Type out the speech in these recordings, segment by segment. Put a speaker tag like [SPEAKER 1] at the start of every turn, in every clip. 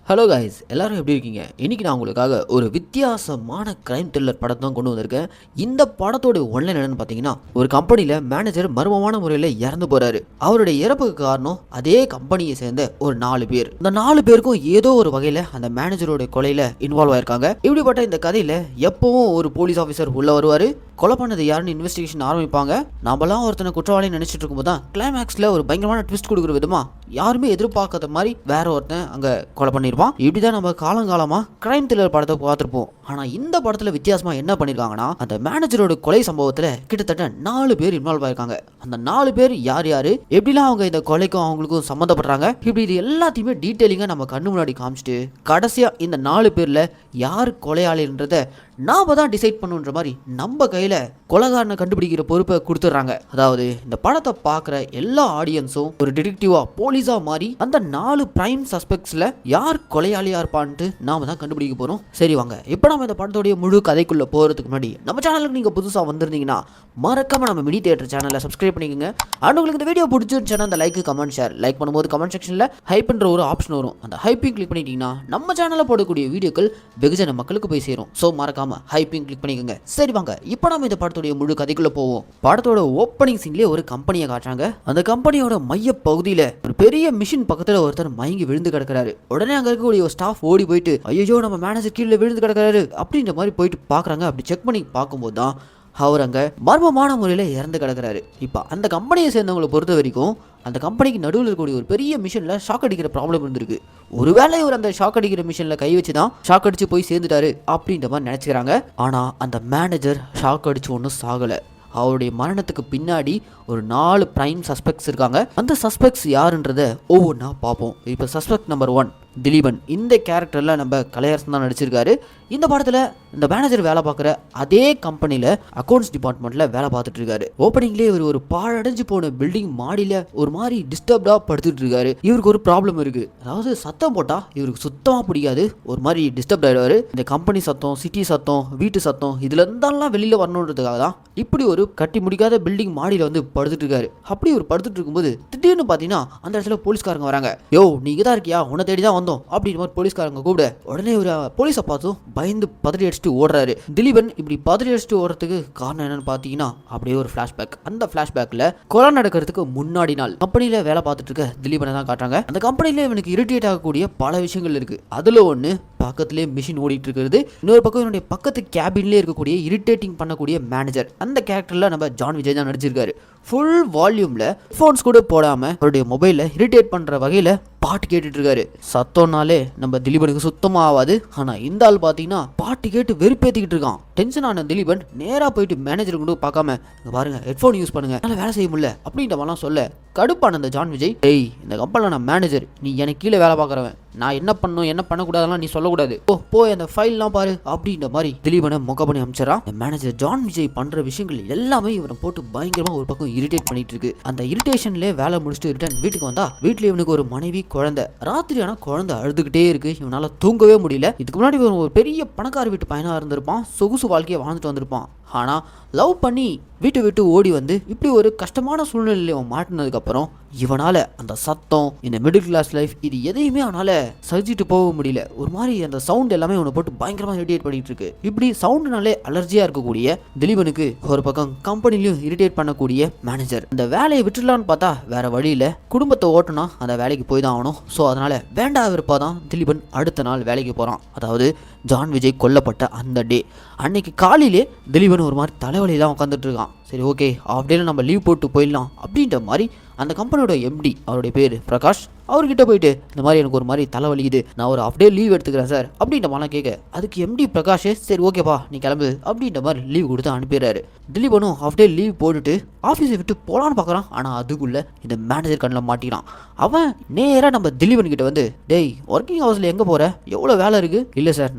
[SPEAKER 1] Hello guys, எல்லாரும் எப்படி இருக்கீங்க? இன்னைக்கு நான் உங்களுக்காக ஒரு வித்தியாசமான கிரைம் த்ரில்லர் படத்தை தான் கொண்டு வந்திருக்கேன். இந்த படத்தோட ஒன்லைன் என்னன்னு பார்த்தீங்கன்னா, ஒரு கம்பெனியில் மேனேஜர் மர்மமான முறையில் இறந்து போறாரு. அவருடைய இறப்புக்கு காரணம் அதே கம்பெனியை சேர்ந்த ஒரு 4 பேர். இந்த 4 பேருக்கும் ஏதோ ஒரு வகையில் அந்த மேனேஜரோட கொலையில் இன்வால்வ் ஆயிருக்காங்க. இப்படிப்பட்ட இந்த கதையில் எப்பவும் ஒரு போலீஸ் ஆஃபீஸர் உள்ள வருவார். கொலை பண்ணது யாருன்னு இன்வெஸ்டிகேஷன் ஆரம்பிப்பாங்க. நம்மளாம் ஒருத்தனை குற்றவாளி நினைச்சிட்டு இருக்கும்போது தான் கிளைமேக்ஸில் ஒரு பயங்கரமான ட்விஸ்ட் கொடுக்குற விதமா யாருமே எதிர்பார்க்காத மாதிரி வேற ஒருத்தன் அங்கே கொலை பண்ணியிருப்பான். இப்படிதான் நம்ம காலங்காலமா கிரைம் த்ரில்லர் படத்தை பார்த்துருப்போம். ஆனா இந்த படத்துல வித்தியாசமா என்ன பண்ணிருக்காங்கன்னா, அந்த மேனேஜரோட கொலை சம்பவத்துல கிட்டத்தட்ட 4 பேர் இன்வால்வ் ஆயிருக்காங்க. அந்த 4 பேர் யார் யாரு, எப்படிலாம் அவங்க இந்த கொலைக்கும் அவங்களுக்கும் சம்மந்தப்படுறாங்க, இப்படி இது எல்லாத்தையுமே டீட்டெயிலிங்கா நம்ம கண்ணு முன்னாடி காமிச்சிட்டு கடைசியா இந்த 4 பேர்ல யார் கொலையாளின்றத நாம தான் டிசைட் பண்ணுன்ற மாதிரி நம்ம கையில கொலைகாரனை கண்டுபிடிக்கிற பொறுப்பை கொடுத்துட்றாங்க. அதாவது இந்த படத்தை பார்க்குற எல்லா ஆடியன்ஸும் ஒரு டிடெக்டிவா போலீஸா மாறி அந்த 4 பிரைம் சஸ்பெக்ட்ஸ்ல யார் கொலையாளியா இருப்பான்ட்டு நாம தான் கண்டுபிடிக்க போறோம். சரி வாங்க, இப்போ நம்ம இந்த படத்தோடைய முழு கதைக்குள்ள போறதுக்கு முன்னாடி நம்ம சேனலுக்கு நீங்க புதுசா வந்திருந்தீங்கன்னா மறக்காம நம்ம மினி தியேட்டர் சேனலை சப்ஸ்கிரைப் பண்ணிக்கோங்க. அண்ட் உங்களுக்கு இந்த வீடியோ பிடிச்சிருந்துச்சுன்னா அந்த லைக் கமெண்ட் ஷேர் லைக் பண்ணும்போது கமெண்ட் செக்ஷன்ல ஹைப்ன்ற ஒரு ஆப்ஷன் வரும். அந்த ஹைப்பிங் கிளிக் பண்ணிட்டீங்கன்னா நம்ம சேனலில் போடக்கூடிய வீடியோக்கள் வெகுஜன மக்களுக்கு போய் சேரும். ஸோ மறக்காம ஹைப்பிங் கிளிக் பண்ணிக்கோங்க. சரி வாங்க, இப்போ நம்ம இந்த படத்துடைய முழு கதைக்குள்ள போவோம். படத்தோட ஓப்பனிங் சீன்லயே ஒரு கம்பெனியை காட்டுறாங்க. அந்த கம்பெனியோட மைய பகுதியில ஒரு பெரிய மிஷின் பக்கத்துல ஒருத்தர் மயங்கி விழுந்து கிடக்கிறாரு. உடனே அங்க இருக்கக்கூடிய ஒரு ஸ்டாஃப் ஓடி போயிட்டு, ஐயோ நம்ம மேனேஜர் கீழே விழுந்து கிடக்கிறாரு அப்படின்ற மாதிரி போயிட்டு பாக்குறாங்க. அப்படி செக் பண்ணி பார்க்கும்போது தான் அவர் அங்க மர்மமான முறையில் இறந்து கிடக்கிறாரு. இப்போ அந்த கம்பெனியை சேர்ந்தவங்களை பொறுத்த வரைக்கும் அந்த கம்பெனிக்கு நடுவில் இருக்கக்கூடிய ஒரு பெரிய மிஷினில் ஷாக் அடிக்கிற ப்ராப்ளம் இருந்திருக்கு. ஒருவேளை இவர் அந்த ஷாக் அடிக்கிற மிஷினில் கை வச்சு தான் ஷாக் அடிச்சு போய் சேர்ந்துட்டாரு அப்படின்ற மாதிரி நினச்சிக்கிறாங்க. ஆனால் அந்த மேனேஜர் ஷாக் அடிச்சு ஒன்றும் சாகலை. அவருடைய மரணத்துக்கு பின்னாடி ஒரு 4 பிரைம் சஸ்பெக்ட்ஸ் இருக்காங்க. அந்த சஸ்பெக்ட்ஸ் யாருன்றத ஒவ்வொன்றா பார்ப்போம். இப்போ சஸ்பெக்ட் நம்பர் 1 திலீபன். இந்த கேரக்டரில் நம்ம கலையரசன் தான் நடிச்சிருக்காரு. இந்த படத்தில் இந்த மேனேஜர் வேலை பார்க்குற அதே கம்பெனியில் அக்கௌண்ட்ஸ் டிபார்ட்மெண்ட்டில் வேலை பார்த்துட்டு இருக்காரு. ஓப்பனிங்லேயே இவர் ஒரு பாழடைஞ்சு போன பில்டிங் மாடியில் ஒரு மாதிரி டிஸ்டர்ப்டாக படுத்துட்டு இருக்காரு. இவருக்கு ஒரு ப்ராப்ளம் இருக்குது. அதாவது சத்தம் போட்டால் இவருக்கு சுத்தமாக பிடிக்காது. ஒரு மாதிரி டிஸ்டர்ப் ஆகிடுவார். இந்த கம்பெனி சத்தம், சிட்டி சத்தம், வீட்டு சத்தம் இதுல இருந்தாலும் வெளியில் வரணுன்றதுக்காக தான் இப்படி ஒரு கட்டி முடிக்காத பில்டிங் மாடியில் வந்து படுத்துட்டு இருக்காரு. அப்படி ஒரு படுத்துட்டு இருக்கும்போது திடீர்னு பார்த்தீங்கன்னா அந்த இடத்துல போலீஸ்காரங்க வராங்க. யோ நீங்க தான் இருக்கியா, உன்னை தேடி தான் வந்தோம் அப்படின்ற மாதிரி போலீஸ்காரங்க கூப்பிட உடனே ஒரு போலீஸை பார்த்தும் பயந்து பதறி அடிச்சுட்டு ஓடுறாரு. திலீபன் இப்படி பதறி அடிச்சுட்டு ஓடுறதுக்கு காரணம் என்னன்னு பார்த்தீங்கன்னா அப்படியே ஒரு ஃபிளாஷ்பேக். அந்த ஃபிளாஷ்பேக்ல கொலை நடக்கிறதுக்கு முன்னாடி நாள் கம்பெனியில வேலை பார்த்துட்டு இருக்க திலீபனை தான் காட்டுறாங்க. அந்த கம்பெனியில இவனுக்கு இரிட்டேட் ஆகக்கூடிய பல விஷயங்கள் இருக்கு. அதுல ஒன்று பக்கத்துலேயே மிஷின் ஓடிட்டு இருக்கிறது. இன்னொரு பக்கம் என்னுடைய பக்கத்து கேபின்லேயே இருக்கக்கூடிய இரிட்டேட்டிங் பண்ணக்கூடிய மேனேஜர். அந்த கேரக்டர்ல நம்ம ஜான் விஜய் தான் நடிச்சிருக்காரு. ஃபுல் வால்யூம்ல ஃபோன்ஸ் கூட போடாம அவருடைய மொபைல்ல இரிட்டேட் பண்ற வகையில பாட்டு கேட்டுட்டு இருக்காரு. சத்தம்னாலே நம்ம திலீபனுக்கு சுத்தமா ஆகாது. ஆனா இந்த ஆள் பாத்தீங்கன்னா பாட்டு கேட்டு வெறுப்பேத்திக்கிட்டு இருக்கான். டென்ஷன் ஆன திலீபன் நேரா போயிட்டு மேனேஜர் கூட பார்க்காம, பாருங்க ஹெட்ஃபோன் யூஸ் பண்ணுங்க, நல்லா வேலை செய்ய முடியல அப்படின்ற மாதிரிலாம் சொல்ல கடுப்பான அந்த ஜான் விஜய், டேய் இந்த கம்பெனில நான் மேனேஜர், நீ எனக்கு கீழே வேலை பார்க்குறவன், நான் என்ன பண்ணணும் என்ன பண்ணக்கூடாதெல்லாம் நீ சொல்லக்கூடாது, போய் அந்த ஃபைல்லாம் பாரு அப்படின்ற மாதிரி திலீபனை மொக்க பண்ணி அமைச்சரான். மேனேஜர் ஜான் விஜய் பண்ற விஷயங்கள் எல்லாமே இவனை போட்டு பயங்கரமா ஒரு பக்கம் இரிட்டேட் பண்ணிட்டு இருக்கு. அந்த இரிட்டேஷன்லேயே வேலை முடிச்சுட்டு ரிட்டர்ன் வீட்டுக்கு வந்தா வீட்டுல இவனுக்கு ஒரு மனைவி குழந்தை. ராத்திரி ஆனா குழந்தை அழுதுகிட்டே இருக்கு. இவனால தூங்கவே முடியல. இதுக்கு முன்னாடி ஒரு பெரிய பணக்கார வீட்டு பையனா இருந்திருப்பான். சொகுசு வாழ்க்கையை வாழ்ந்துட்டு வந்திருப்பான். ஆனா லவ் பண்ணி வீட்டு விட்டு ஓடி வந்து இப்படி ஒரு கஷ்டமான சூழ்நிலையில அவன் மாட்டினதுக்கு அப்புறம் இவனால அந்த சத்தம், இந்த மிடில் கிளாஸ் லைஃப் இது எதையுமே அவனால சகிச்சுட்டு போக முடியல. ஒரு மாதிரி அந்த சவுண்ட் எல்லாமே அவனை போட்டு பயங்கரமா இரிட்டேட் பண்ணிட்டு இருக்கு. இப்படி சவுண்டுனாலே அலர்ஜியா இருக்கக்கூடிய திலீபனுக்கு ஒரு பக்கம் கம்பெனிலையும் இரிட்டேட் பண்ணக்கூடிய மேனேஜர். அந்த வேலையை விட்டுடலான்னு பார்த்தா வேற வழியில குடும்பத்தை ஓட்டணும், அந்த வேலைக்கு போய் தான் ஆகணும். ஸோ அதனால வேண்டாம் விருப்பாதான் திலீபன் அடுத்த நாள் வேலைக்கு போறான். அதாவது ஜான் விஜய் கொல்லப்பட்ட அந்த டே அன்னைக்கு காலையிலே திலீபன் ஒரு மாதிரி தலைவலியெல்லாம் உட்காந்துட்டு இருக்கான். சரி ஓகே, ஆஃப் டேல நம்ம லீவ் போட்டு போயிடலாம் அப்படின்ற மாதிரி அந்த கம்பெனியோட எம்டி, அவருடைய பேர் பிரகாஷ், அவர்கிட்ட போயிட்டு இந்த மாதிரி எனக்கு ஒரு மாதிரி தலைவலிக்குது, நான் ஒரு ஆஃப் டே லீவ் எடுத்துக்கிறேன் சார் அப்படின்ற மாதிரிலாம் கேட்க, அதுக்கு எம்டி பிரகாஷ் சரி ஓகேப்பா நீ கிளம்பு அப்படின்ற மாதிரி லீவ் கொடுத்து அனுப்பிடுறாரு. திலீபனும் ஆஃப் டே லீவ் போட்டுட்டு ஆஃபீஸை விட்டு போகலான்னு பார்க்குறான். ஆனால் அதுக்குள்ள இந்த மேனேஜர் கண்ணில் மாட்டிக்கிறான். அவன் நேராக நம்ம திலீபன் கிட்ட வந்து, டேய் ஒர்க்கிங் ஹவர்ஸில் எங்கே போகிற, எவ்வளோ வேலை இருக்குது? இல்லை சார்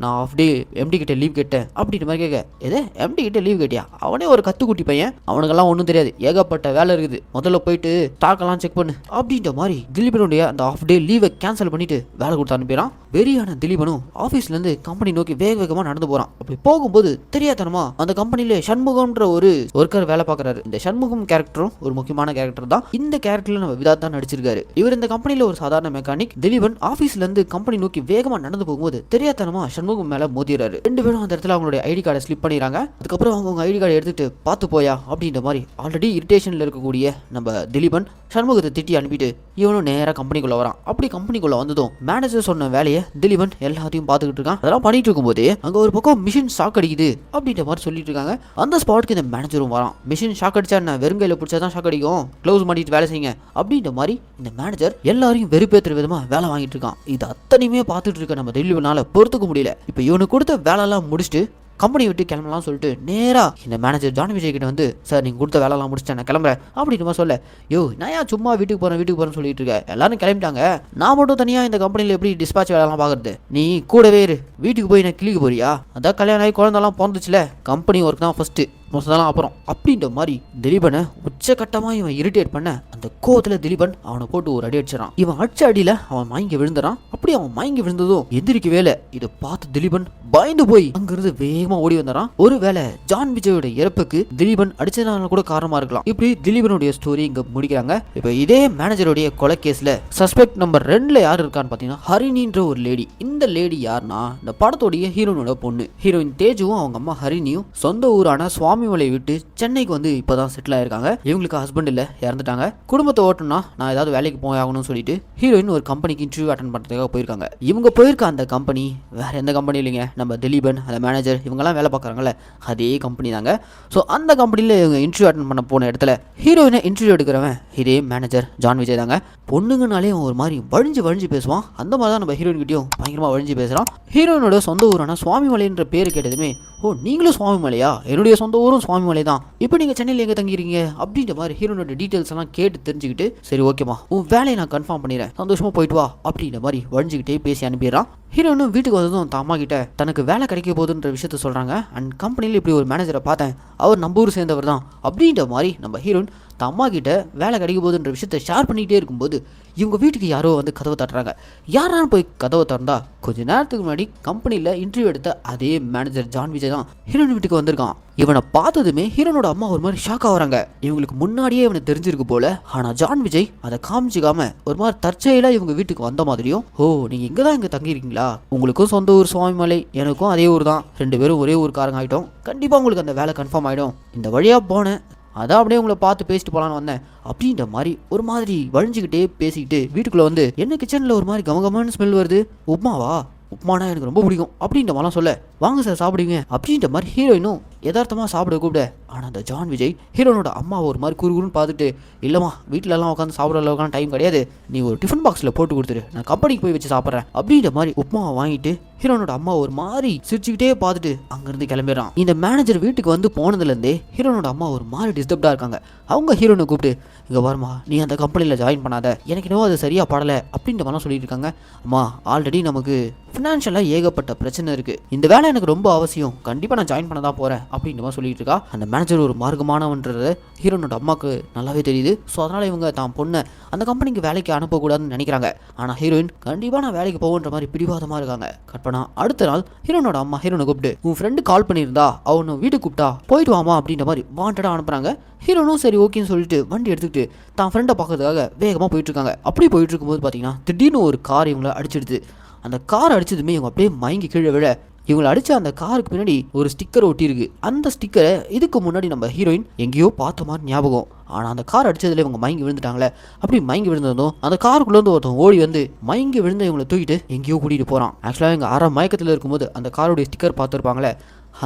[SPEAKER 1] நான் ஆஃப் டே எம்டி கிட்ட லீவ் கேட்டேன் அப்படின்ற மாதிரி கேட்க, எதே எம்டி கிட்ட லீவ் கேட்டியா? அவனே ஒரு கத்துக்குட்டி பையன், அவனுக்கெல்லாம் ஒன்றும் தெரியாது, ஏகப்பட்ட வேலை இருக்குது, முதல்ல போயிட்டு ஸ்டாக்கெல்லாம் செக் பண்ணு அப்படின்ற மாதிரி திலீபனுடைய அந்த ஆஃப் டே லீவை கேன்சல் பண்ணிட்டு வேலை கொடுத்து அனுப்பிடுறான். வெறியான திலீபனும் ஆபீஸ்ல இருந்து கம்பெனி நோக்கி வேக வேகமா நடந்து போறான். அப்படி போகும்போது தெரியாதனமா அந்த கம்பெனில சண்முகம்ன்ற ஒரு ஒர்க்கர் வேலை பார்க்கறாரு. இந்த சண்முகம் கேரக்டரும் ஒரு முக்கியமான கேரக்டர் தான். இந்த கேரக்டர்ல நம்ம விதாத் தான் நடிச்சிருக்காரு. இவர் இந்த கம்பெனில ஒரு சாதாரண மெக்கானிக். திலீபன் ஆபீஸ்ல இருந்து கம்பெனி நோக்கி வேகமா நடந்து போகும்போது தெரியாதனமா சண்முகம் மேல மோதிறாரு. ரெண்டு பேரும் அந்த இடத்துல அவங்களுடைய ஐடி கார்டை ஸ்லிப் பண்ணிடுறாங்க. அதுக்கப்புறம் அவங்க ஐடி கார்டை எடுத்துட்டு பார்த்து போயா அப்படின்ற மாதிரி ஆல்ரெடி இரிட்டேஷன்ல இருக்கக்கூடிய நம்ம திலீபன் சண்முகத்தை திட்டி அனுப்பிட்டு இவனும் நேரா கம்பெனிக்குள்ள வரான். அப்படி கம்பெனிக்குள்ள வந்ததும் மேனேஜர் சொன்ன வேலையை திலீபன் எல்லாத்தையும் பார்த்துக்கிட்டு இருக்கான். அதெல்லாம் பண்ணிட்டு இருக்கும்போது அங்க ஒரு பக்கம் மிஷின் ஷாக் அடிக்குது அப்படின்ற மாதிரி சொல்லிட்டு இருக்காங்க. அந்த ஸ்பாட்க்கு இந்த மேனேஜரும் வரான். மிஷின் ஷாக் அடிச்சா என்ன, வெறுங்கையில பிடிச்சாதான் ஷாக் அடிக்கும், க்ளவுஸ் மாட்டிட்டு வேலை செய்யுங்க அப்படின்ற மாதிரி இந்த மேனேஜர் எல்லாரையும் வெறுப்பேற்றுற விதமா வேலை வாங்கிட்டு இருக்கான். இது அத்தனையுமே பார்த்துட்டு இருக்க நம்ம திலீபனால பொறுத்துக்க முடியல. இப்போ இவனுக்கு கொடுத்த வேலையெல்லாம் முடிச்சுட்டு கம்பெனி விட்டு கிளம்பலாம் சொல்லிட்டு நேரா இந்த மேனேஜர் ஜான் விஜய் கிட்ட வந்து, சார் நீங்க கொடுத்த வேலைலாம் முடிச்சிட்டேன், நான் கிளம்புறேன் அப்படின்னு மாதிரி சொல்ல, யோ நான் ஏன் சும்மா வீட்டுக்கு போறேன்னு சொல்லிட்டு இருக்கேன், எல்லாரும் கிளம்பிட்டாங்க, நான் மட்டும் தனியா இந்த கம்பெனியில் எப்படி டிஸ்பாச் வேலைலாம் பார்க்கறது, நீ கூடவே இரு, வீட்டுக்கு போய் நான் கிளிக்கு போறியா, அதான் கல்யாணம் ஆகி குழந்தெல்லாம் பிறந்துச்சுல, கம்பெனி ஒர்க் தான் ஃபர்ஸ்ட், மொத்ததெல்லாம் அப்புறம் அப்படின்ற மாதிரி திலீபனை உச்சகட்டமா இவன் இரிட்டேட் பண்ண அந்த கோவத்துல திலீபன் அவனை போட்டு ஒரு அடி அடிச்சிடறான். இவன் அடிச்ச அடியில அவன் மயங்கி விழுந்துறான். அப்படி அவன் மயங்கி விழுந்ததும் எந்திரிக்கவே இல்லை. இதை பார்த்து திலீபன் பயந்து போய் அங்கிருந்து வேகமா ஓடி வந்துறான். ஒருவேளை ஜான் விஜயோட இறப்புக்கு திலீபன் அடிச்சதுனால கூட காரணமா இருக்கலாம். இப்படி திலீபனுடைய ஸ்டோரி இங்க முடிக்கிறாங்க. இப்ப இதே மேனேஜருடைய கொலை கேஸ்ல சஸ்பெக்ட் நம்பர் 2ல யார் இருக்கான்னு பாத்தீங்கன்னா ஹரிணின்ற ஒரு லேடி. இந்த லேடி யாருன்னா இந்த படத்தோடைய ஹீரோனோட பொண்ணு. ஹீரோயின் தேஜுவும் அவங்க அம்மா ஹரிணியும் சொந்த ஊரான சுவாமிமலை விட்டு சென்னைக்கு வந்து இப்பதான் செட்டில் ஆயிருக்காங்க. இவங்களுக்கு ஹஸ்பண்ட் இல்ல, இறந்துட்டாங்க. குடும்பத்தை ஓட்டணும்னா நான் ஏதாவது வேலைக்கு போய் ஆகணும்னு சொல்லிட்டு ஹீரோயின் ஒரு கம்பெனிக்கு இன்டர்வியூ அட்டன் பண்றதுக்காக போயிருக்காங்க. இவங்க போயிருக்க அந்த கம்பெனி வேற எந்த கம்பெனி இல்லைங்க, நம்ம திலீபன் அந்த மேனேஜர் இவங்கெல்லாம் வேலை பார்க்குறாங்கல்ல அதே கம்பெனி தாங்க. ஸோ அந்த கம்பெனியில் இவங்க இன்டர்வியூ அட்டன் பண்ண போன இடத்துல ஹீரோயினை இன்டர்வியூ எடுக்கிறவன் இதே மேனேஜர் ஜான் விஜய் தாங்க. பொண்ணுங்கனாலே ஒரு மாதிரி வழிஞ்சு பேசுவான். அந்த மாதிரி தான் நம்ம ஹீரோயின் கிட்டையும் பயங்கரமாக வழிஞ்சு பேசுகிறான். ஹீரோயினோட சொந்த ஊரான சுவாமிமலைன்ற பேர் கேட்டதுமே, ஓ நீங்களும் சுவாமிமலையா, என்னுடைய சொந்த ஊரும் சுவாமிமலை தான், இப்போ நீங்கள் சென்னையில் எங்கே தங்கிருக்கீங்க அப்படின்ற மாதிரி ஹீரோனோட டீட்டெயில்ஸ் எல்லாம் கேட்டு தெரிஞ்சுக்கிட்டு, சரி ஓகேமா உன் வேலையை நான் கன்ஃபார்ம் பண்ணிடுறேன், சந்தோஷமா போயிட்டு வா அப்படின்ற மாதிரி வழிஞ்சுக்கிட்டே பேசி அனுப்பிடுறான். ஹீரோனும் வீட்டுக்கு வந்ததும் தான் அம்மா கிட்ட தனக்கு வேலை கிடைக்க போகுதுன்ற விஷயத்த சொல்கிறாங்க. அண்ட் கம்பெனியில் இப்படி ஒரு மேனேஜரை பார்த்தேன், அவர் நம்ம ஊர் சேர்ந்தவர் தான் அப்படின்ற மாதிரி நம்ம ஹீரோயின் தான் அம்மா கிட்ட வேலை கிடைக்க போகுதுன்ற விஷயத்த ஷேர் பண்ணிக்கிட்டே இருக்கும்போது இவங்க வீட்டுக்கு யாரோ வந்து கதவை தட்டுறாங்க. யாரான்னு போய் கதவை திறந்தா கொஞ்ச நேரத்துக்கு முன்னாடி கம்பெனியில் இன்டர்வியூ எடுத்த அதே மேனேஜர் ஜான் விஜய் தான் ஹீரோயின் வீட்டுக்கு வந்திருக்கான். இவனை பார்த்ததுமே ஹீரோனோட அம்மா ஒரு மாதிரி ஷாக் ஆகுறாங்க. இவங்களுக்கு முன்னாடியே இவனை தெரிஞ்சிருக்கு போல. ஆனா ஜான் விஜய் அதை காமிச்சிக்காம ஒரு மாதிரி தற்செயலா இவங்க வீட்டுக்கு வந்த மாதிரியும், ஓ நீங்க இங்கதான் இங்க தங்கியிருக்கீங்களா, உங்களுக்கும் சொந்த ஊர் சுவாமிமலை, எனக்கும் அதே ஊர் தான், 2 பேரும் ஒரே ஊருக்காரங்க ஆகிட்டோம், கண்டிப்பா உங்களுக்கு அந்த வேலை கன்ஃபார்ம் ஆகிடும், இந்த வழியா போனேன், அதான் அப்படியே உங்களை பார்த்து பேசிட்டு போலான்னு வந்தேன் அப்படின்ற மாதிரி ஒரு மாதிரி வழிஞ்சுக்கிட்டே பேசிக்கிட்டு வீட்டுக்குள்ள வந்து, என்ன கிச்சன்ல ஒரு மாதிரி கமகமான ஸ்மெல் வருது, உப்மாவா, உப்மானா எனக்கு ரொம்ப பிடிக்கும் அப்படின்ற மாதிரிலாம் சொல்ல, வாங்க சார் சாப்பிடுவீங்க அப்படின்ற மாதிரி ஹீரோயினும் யதார்த்தமா சாப்பிட கூப்பிட. ஆனா அந்த ஜான் விஜய் ஹீரோனோட அம்மாவை ஒரு மாதிரி குறுகுறுன்னு பார்த்துட்டு, இல்லம்மா வீட்டில எல்லாம் உட்காந்து சாப்பிட்ற அளவுக்கான டைம் கிடையாது, நீ ஒரு டிஃபன் பாக்ஸ்ல போட்டு கொடுத்துரு, நான் கம்பெனிக்கு போய் வச்சு சாப்பிட்றேன் அப்படின்ற மாதிரி உப்மாவை வாங்கிட்டு ஹீரோனோட அம்மா ஒரு மாதிரி சிரிச்சுக்கிட்டே பார்த்துட்டு அங்கிருந்து கிளம்பிடுறான். இந்த மேனேஜர் வீட்டுக்கு வந்து போனதுலேருந்தே ஹீரோனோட அம்மா ஒரு மாதிரி டிஸ்டர்ப்டா இருக்காங்க. அவங்க ஹீரோனை கூப்பிட்டு, இங்க வருமா நீ அந்த கம்பெனியில் ஜாயின் பண்ணாத, எனக்கு இன்னும் அது சரியா படலை அப்படின்ற மாதிரிலாம் சொல்லிட்டு இருக்காங்க. அம்மா ஆல்ரெடி நமக்கு ஃபினான்ஷியலாக ஏகப்பட்ட பிரச்சனை இருக்கு, இந்த வேலை எனக்கு ரொம்ப அவசியம், கண்டிப்பாக நான் ஜாயின் பண்ண தான் போறேன் அப்படின்ற மாதிரி சொல்லிட்டு இருக்கா. அந்த மேனேஜர் ஒரு மார்க்கமானவன்றது ஹீரோனோட அம்மாவுக்கு நல்லாவே தெரியுது. ஸோ அதனால இவங்க தான் பொண்ணை அந்த கம்பெனிக்கு வேலைக்கு அனுப்பக்கூடாதுன்னு நினைக்கிறாங்க. ஆனால் ஹீரோயின் கண்டிப்பாக நான் வேலைக்கு போகுன்ற மாதிரி பிடிவாதமாக இருக்காங்க. கட் பண்ணா அடுத்த நாள் ஹீரோனோட அம்மா ஹீரோனை கூப்பிட்டு, உன் ஃப்ரெண்டு கால் பண்ணியிருந்தா அவனை வீட்டுக்கு கூப்பிட்டா போயிட்டு வாமா அப்படின்ற மாதிரி வாண்டடாக அனுப்புறாங்க. ஹீரோனும் சரி ஓகேன்னு சொல்லிட்டு வண்டி எடுத்துக்கிட்டு தான் ஃப்ரெண்டை பார்க்கறதுக்காக வேகமாக போயிட்டு இருக்காங்க. அப்படி போயிட்டு இருக்கும்போது பார்த்தீங்கன்னா திடீர்னு ஒரு கார் இவங்களை அடிச்சிடுது. அந்த கார் அடிச்சதுமே இவங்க அப்படியே மயங்கி கீழே விழ, இவங்களை அடிச்ச அந்த காருக்கு பின்னாடி ஒரு ஸ்டிக்கர் ஒட்டி இருக்கு. அந்த ஸ்டிக்கரை இதுக்கு முன்னாடி நம்ம ஹீரோயின் எங்கேயோ பார்த்த மாதிரி ஞாபகம். ஆனால் அந்த கார் அடிச்சதுல இவங்க மயங்கி விழுந்துட்டாங்களே. அப்படி மயங்கி விழுந்ததும் அந்த காருக்குள்ள வந்து ஒருத்தன் ஓடி வந்து மயங்கி விழுந்த இவங்களை தூக்கிட்டு எங்கேயோ கூட்டிட்டு போறான். ஆக்சுவலாக இவங்க அரை மயக்கத்தில் இருக்கும்போது அந்த காரோடைய ஸ்டிக்கர் பார்த்துருப்பாங்களே,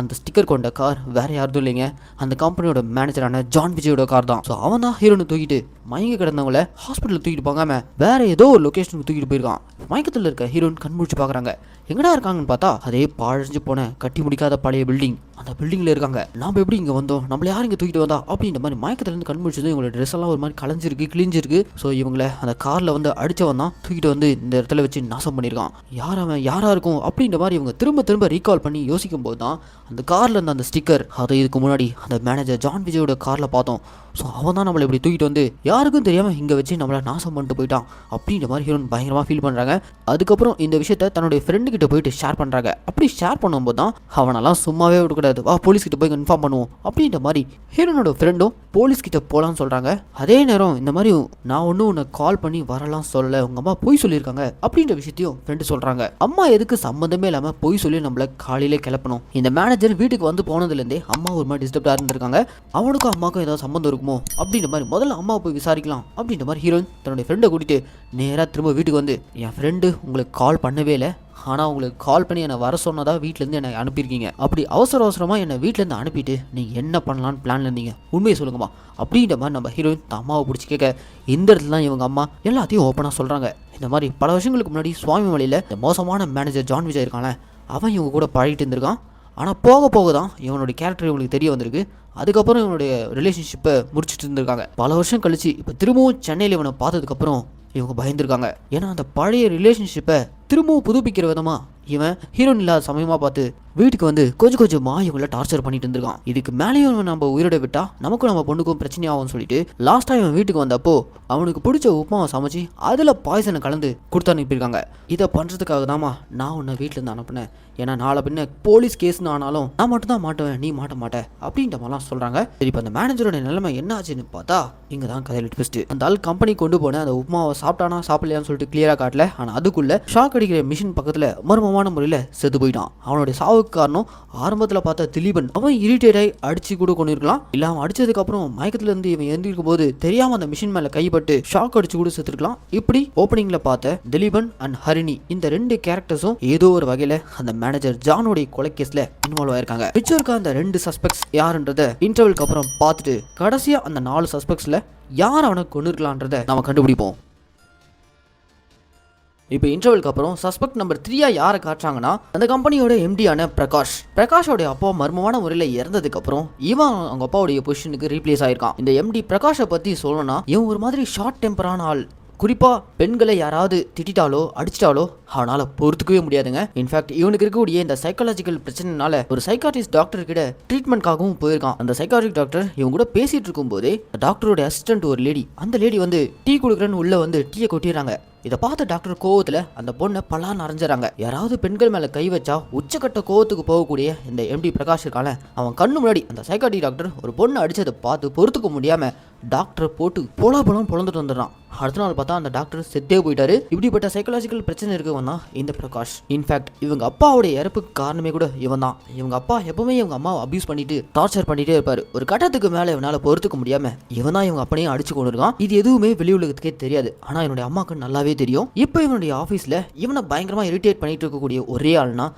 [SPEAKER 1] அந்த ஸ்டிக்கர் கொண்ட கார் வேற யாரும் இல்லைங்க, அந்த கம்பெனியோட மேனேஜரான ஜான் விஜயோட கார் தான். ஸோ அவன் தான் ஹீரோனை தூக்கிட்டு மயங்கி கிடந்தவங்கள ஹாஸ்பிட்டலில் தூக்கிட்டு போகாம வேற ஏதோ ஒரு லொக்கேஷனுக்கு தூக்கிட்டு போயிருக்கான். மயக்கத்தில் இருக்க ஹீரோயின் கண் முழிச்சு பார்க்குறாங்க. எங்கடா இருக்காங்கன்னு பார்த்தா அதே பாழஞ்சு போன கட்டி முடிக்காத பழைய பில்டிங் அந்த பில்டிங்ல இருக்காங்க. நாம எப்படி இங்க வந்தோம், நம்மள யார் இங்க தூக்கிட்டு வந்தா அப்படின்ற மாதிரி மயக்கத்துல இருந்து கண்முழிச்சது. இவங்களோட ட்ரெஸ் எல்லாம் ஒரு மாதிரி கலைஞ்சிருக்கு, கிழிஞ்சிருக்கு. ஸோ இவங்களை அந்த கார்ல வந்து அடிச்சவன் தான் தூக்கிட்டு வந்து இந்த இடத்துல வச்சு நாசம் பண்ணியிருக்கான். அவன் யாரா இருக்கும் அப்படின்ற மாதிரி இவங்க திரும்ப திரும்ப ரீகால் பண்ணி யோசிக்கும் போது தான் அந்த கார்ல இருந்த அந்த ஸ்டிக்கர், அதை இதுக்கு முன்னாடி அந்த மேனேஜர் ஜான் விஜயோட கார்ல பார்த்தோம். ஸோ அவன் தான் நம்மளை இப்படி தூக்கிட்டு வந்து யாருக்கும் தெரியாமல் இங்கே வச்சு நம்மளை நாசம் பண்ணிட்டு போயிட்டான் அப்படின்ற மாதிரி ஹீரோயின் பயங்கரமாக ஃபீல் பண்ணுறாங்க. அதுக்கப்புறம் இந்த விஷயத்த தன்னுடைய ஃப்ரெண்டு கிட்ட போயிட்டு ஷேர் பண்ணுறாங்க. அப்படி ஷேர் பண்ணும்போது தான் அவனெல்லாம் சும்மாவே விடக்கூடாது, வா போலீஸ் கிட்ட போய் இன்ஃபார்ம் பண்ணுவோம் அப்படின்ற மாதிரி ஹீரோனோட ஃப்ரெண்டும் போலீஸ் கிட்ட போகலான்னு சொல்கிறாங்க. அதே நேரம் இந்த மாதிரி நான் ஒன்றும் உன்னை கால் பண்ணி வரலாம் சொல்லலை, உங்கள் அம்மா பொய் சொல்லியிருக்காங்க அப்படின்ற விஷயத்தையும் ஃப்ரெண்டு சொல்கிறாங்க. அம்மா எதுக்கு சம்மந்தமே இல்லாமல் பொய் சொல்லி நம்மளை காலையிலே கிளப்பணும். இந்த மேனேஜர் வீட்டுக்கு வந்து போனதுலேருந்தே அம்மா ஒரு மாதிரி டிஸ்டர்ப்டாக இருந்திருக்காங்க. அவனுக்கும் அம்மாவுக்கும் ஏதாவது சம்மந்தம் இருக்குமோ அப்படின்ற மாதிரி முதல்ல அம்மாவை போய் விசாரிக்கலாம் அப்படின்ற மாதிரி ஹீரோயின் தன்னுடைய ஃப்ரெண்டை கூட்டிட்டு நேராக திரும்ப வீட்டுக்கு வந்து, என் ஃப்ரெண்டு உங்களுக்கு கால் பண்ணவே இல்லை, ஆனால் உங்களுக்கு கால் பண்ணி என்னை வர சொன்னதா வீட்டிலேருந்து என்னை அனுப்பியிருக்கீங்க, அப்படி அவசரமாக என்னை வீட்டிலேருந்து அனுப்பிட்டு நீங்கள் என்ன பண்ணலான்னு பிளான்ல இருந்தீங்க, உண்மையை சொல்லுங்கம்மா அப்படின்ற மாதிரி நம்ம ஹீரோயின் அம்மாவை பிடிச்சி கேட்க, இந்த இடத்துல தான் இவங்க அம்மா எல்லாத்தையும் ஓப்பனாக சொல்கிறாங்க. இந்த மாதிரி பல வருஷங்களுக்கு முன்னாடி சுவாமி மலையில் இந்த மோசமான மேனேஜர் ஜான் விஜய் இருக்கானே, அவன் இவங்க கூட பழகிட்டு இருந்திருக்கான். ஆனால் போக போக தான் இவனுடைய கேரக்டர் இவங்களுக்கு தெரிய வந்திருக்கு. அதுக்கப்புறம் இவனுடைய ரிலேஷன்ஷிப்பை முடிச்சுட்டு இருந்திருக்காங்க. பல வருஷம் கழிச்சு இப்போ திரும்பவும் சென்னையில் இவனை பார்த்ததுக்கப்புறம் இவங்க பயந்துருக்காங்க. ஏன்னா அந்த பழைய ரிலேஷன்ஷிப்பை திரும்பவும் புதுப்பிக்கிற விதமா இவன் ஹீரோயின் இல்லாத சமயமாக பார்த்து வீட்டுக்கு வந்து கொஞ்சமாக இவங்கள டார்ச்சர் பண்ணிட்டு இருந்திருக்கான். இதுக்கு மேலேயும் நம்ம உயிரோட விட்டா நமக்கும் நம்ம பொண்ணுக்கும் பிரச்சனையாகும்னு சொல்லிட்டு லாஸ்ட்டாக இவன் வீட்டுக்கு வந்தப்போ அவனுக்கு பிடிச்ச உப்புமாவை சமைச்சு அதில் பாய்சனை கலந்து கொடுத்து அனுப்பியிருக்காங்க. இதை பண்ணுறதுக்காக தாமா நான் உன்னை வீட்டிலேருந்து அனுப்புனேன். ஏன்னா நாளை பின்ன போலீஸ் கேஸ்னு ஆனாலும் நான் மட்டும் தான் மாட்டுவேன், நீ மாட்ட மாட்டேன் அப்படின்ற மாதிரிலாம் சொல்கிறாங்க. சரி, இப்போ அந்த மேனேஜரோட நிலைமை என்ன ஆச்சுன்னு பார்த்தா இங்கே தான் கதையில் ட்விஸ்ட். அந்த ஆள் கம்பெனி கொண்டு போன அந்த உப்புமாவை சாப்பிட்டானா சாப்பிடலையான்னு சொல்லிட்டு கிளியராக காட்டல. ஆனால் அதுக்குள்ள ஷாக் அடிக்கிற மிஷின் பக்கத்தில் மர்மமான முறையில் செத்து போயிட்டான். அவனுடைய சாவுக்கு காரணம் ஆரம்பத்தில் பார்த்த திலீபன். அவன் இரிட்டேட் ஆகி அடிச்சு கூட கொண்டு இருக்கலாம். இல்லை அவன் அடிச்சதுக்கு அப்புறம் மயக்கத்துல இருந்து இவன் எழுந்திருக்கும் போது தெரியாம அந்த மிஷின் மேல கைப்பட்டு ஷாக் அடிச்சு கூட செத்துருக்கலாம். இப்படி ஓப்பனிங்ல பார்த்த திலீபன் அண்ட் ஹரிணி இந்த ரெண்டு கேரக்டர்ஸும் ஏதோ ஒரு வகையில அந்த மேனேஜர் ஜானுடைய கொலை கேஸ்ல இன்வால்வ் ஆயிருக்காங்க. மிச்சம் இருக்க அந்த 2 சஸ்பெக்ட்ஸ் யாருன்றத இன்டர்வலுக்கு அப்புறம் பார்த்துட்டு கடைசியா அந்த 4 சஸ்பெக்ட்ஸ்ல யார் அவனை கொண்டு இருக்கலான்றத நாம கண்டுபிடிப்போம். இப்போ இன்டர்வலுக்கு அப்புறம் சஸ்பெக்ட் நம்பர் 3 யாரை காட்டுறாங்கன்னா அந்த கம்பெனியோட எம்டியான பிரகாஷோட அப்பா மர்மமான முறையில் இறந்ததுக்கு அப்புறம் இவன் அவங்க அப்பாவுடைய பொசிஷனுக்கு ரீப்ளேஸ் ஆயிருக்கான். இந்த எம்டி பிரகாஷை பத்தி சொல்லணும்னா இவன் ஒரு மாதிரி ஷார்ட் டெம்பரான ஆள். குறிப்பாக பெண்களை யாராவது திட்டாலோ அடிச்சிட்டாலோ அவனால் பொறுத்துக்கவே முடியாதுங்க. இன்ஃபேக்ட் இவனுக்கு இருக்கக்கூடிய இந்த சைக்காலஜிக்கல் பிரச்சனைனால ஒரு சைக்காட்ரிஸ்ட் டாக்டர் கிட்ட ட்ரீட்மெண்ட்காகவும் போயிருக்கான். அந்த சைக்காட்ரிக் டாக்டர் இவங்க கூட பேசிட்டு இருக்கும் போதே டாக்டரோட அசிஸ்டன்ட் ஒரு லேடி, அந்த லேடி வந்து டீ கொடுக்குறேன்னு உள்ள வந்து டீயை கொட்டிடுறாங்க. இதை பார்த்த டாக்டர் கோவத்தில் அந்த பொண்ணை பலான்னு அரைஞ்சிடறாங்க. யாராவது பெண்கள் மேலே கை வச்சா உச்சக்கட்ட கோவத்துக்கு போகக்கூடிய இந்த எம்டி பிரகாஷ் இருக்கான அவன் கண்ணு முன்னாடி அந்த சைக்காட்ரி டாக்டர் ஒரு பொண்ணை அடிச்சதை பார்த்து பொறுத்துக்க முடியாம டாக்டரை போட்டு பொலம் பொழந்துட்டு வந்துடுறான். அடுத்த நாள் பார்த்தா அந்த டாக்டர் செத்தே போயிட்டாரு. இப்படிப்பட்ட சைக்காலஜிக்கல் பிரச்சனை இருக்கவன் தான் இந்த பிரகாஷ். இன்ஃபேக்ட் இவங்க அப்பாவுடைய இறப்புக்கு காரணமே கூட இவன் தான். இவங்க அப்பா எப்பவுமே இவங்க அம்மாவை அபியூஸ் பண்ணிட்டு டார்ச்சர் பண்ணிட்டே இருப்பாரு. ஒரு கட்டத்துக்கு மேலே இவனால பொறுத்துக்க முடியாம இவன் தான் இவங்க அப்பனையும் அடிச்சு கொண்டு இருக்கான். இது எதுவுமே வெளி உலகத்துக்கே தெரியாது. ஆனா என்னுடைய அம்மாவுக்கு நல்லாவே தெரியும். இப்போ இவனுடைய ஆஃபீஸில் இவனை பயங்கரமாக இரிட்டேட் பண்ணிட்டு இருக்கக்கூடிய ஒரே ஆள்னா